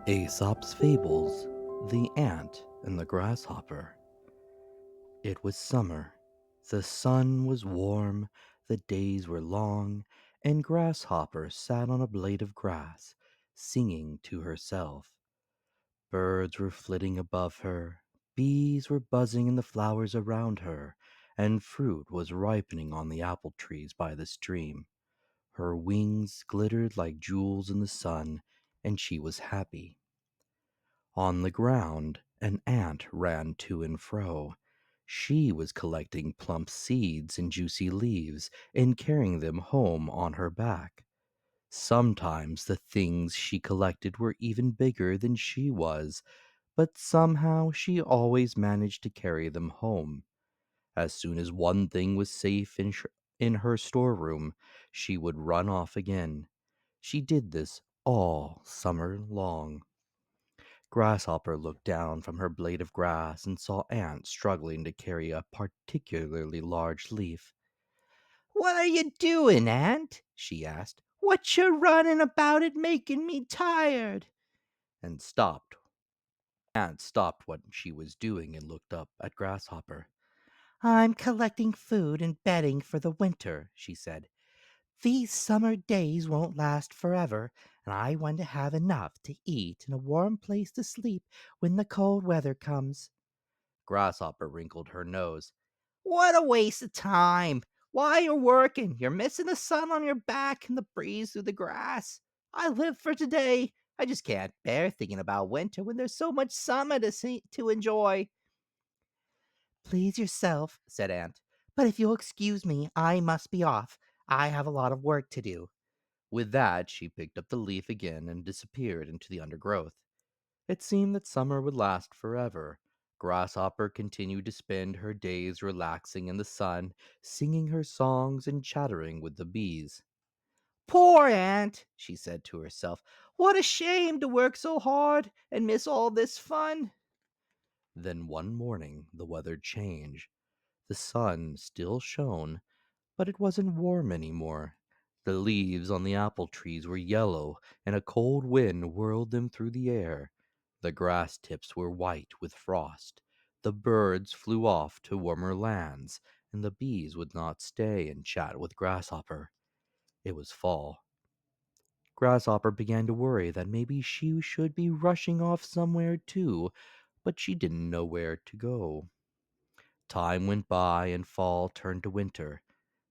Aesop's Fables, The Ant and the Grasshopper. It was summer. The sun was warm, the days were long, and Grasshopper sat on a blade of grass, singing to herself. Birds were flitting above her, bees were buzzing in the flowers around her, and fruit was ripening on the apple trees by the stream. Her wings glittered like jewels in the sun, and she was happy. On the ground, an ant ran to and fro. She was collecting plump seeds and juicy leaves and carrying them home on her back. Sometimes the things she collected were even bigger than she was, but somehow she always managed to carry them home. As soon as one thing was safe in her storeroom, she would run off again. She did this all summer long. Grasshopper looked down from her blade of grass and saw Ant struggling to carry a particularly large leaf. "What are you doing, Ant?" she asked. "What you running about it making me tired?" And stopped. Ant stopped what she was doing and looked up at Grasshopper. "I'm collecting food and bedding for the winter," she said. "These summer days won't last forever, and I want to have enough to eat and a warm place to sleep when the cold weather comes." Grasshopper wrinkled her nose. "What a waste of time! Why you're working, you're missing the sun on your back and the breeze through the grass. I live for today. I just can't bear thinking about winter when there's so much summer to enjoy." "Please yourself," said Aunt. "But if you'll excuse me, I must be off. I have a lot of work to do." With that, she picked up the leaf again and disappeared into the undergrowth. It seemed that summer would last forever. Grasshopper continued to spend her days relaxing in the sun, singing her songs and chattering with the bees. "Poor Aunt," she said to herself. "What a shame to work so hard and miss all this fun." Then one morning the weather changed. The sun still shone, but it wasn't warm any more. The leaves on the apple trees were yellow, and a cold wind whirled them through the air. The grass tips were white with frost. The birds flew off to warmer lands, and the bees would not stay and chat with Grasshopper. It was fall. Grasshopper began to worry that maybe she should be rushing off somewhere too, but she didn't know where to go. Time went by and fall turned to winter.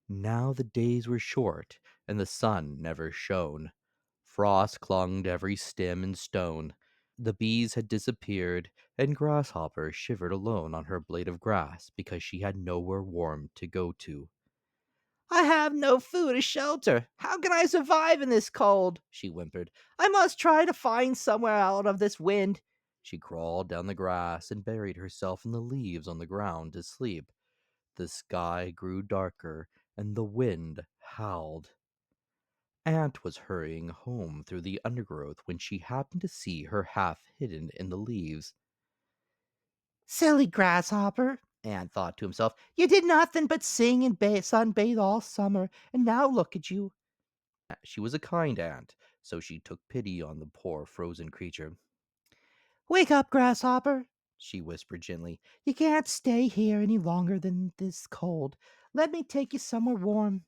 Now the days were short, and the sun never shone. Frost clung to every stem and stone. The bees had disappeared, and Grasshopper shivered alone on her blade of grass because she had nowhere warm to go to. "I have no food or shelter. How can I survive in this cold?" she whimpered. "I must try to find somewhere out of this wind." She crawled down the grass and buried herself in the leaves on the ground to sleep. The sky grew darker, and the wind howled. Ant was hurrying home through the undergrowth when she happened to see her half hidden in the leaves. "Silly grasshopper," Anne thought to himself. "You did nothing but sing and sunbathe all summer, and now look at you." She was a kind ant, so she took pity on the poor frozen creature. "Wake up, grasshopper," she whispered gently. "You can't stay here any longer than this cold. Let me take you somewhere warm."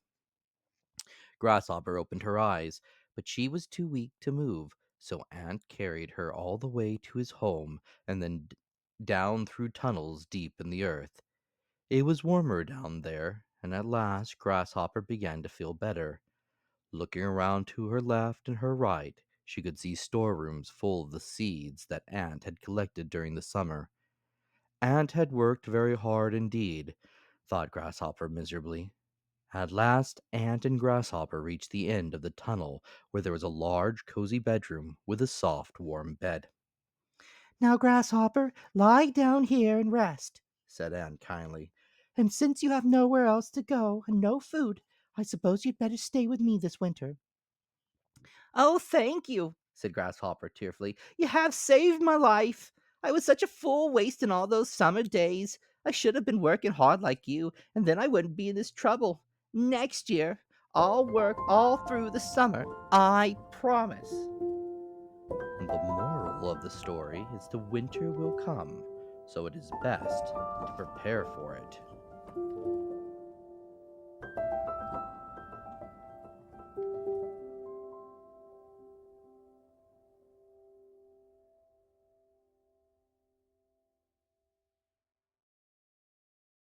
Grasshopper opened her eyes, but she was too weak to move, so Ant carried her all the way to his home and then down through tunnels deep in the earth. It was warmer down there, and at last Grasshopper began to feel better. Looking around to her left and her right, she could see storerooms full of the seeds that Ant had collected during the summer. Ant had worked very hard indeed, thought Grasshopper miserably. At last, Ant and Grasshopper reached the end of the tunnel where there was a large, cozy bedroom with a soft, warm bed. "Now, grasshopper, lie down here and rest," said Ant kindly. "And since you have nowhere else to go and no food, I suppose you'd better stay with me this winter." "Oh, thank you," said Grasshopper tearfully. "You have saved my life. I was such a fool wasting all those summer days. I should have been working hard like you, and then I wouldn't be in this trouble. Next year, I'll work all through the summer. I promise." The moral moral of the story is the winter will come, so it is best to prepare for it.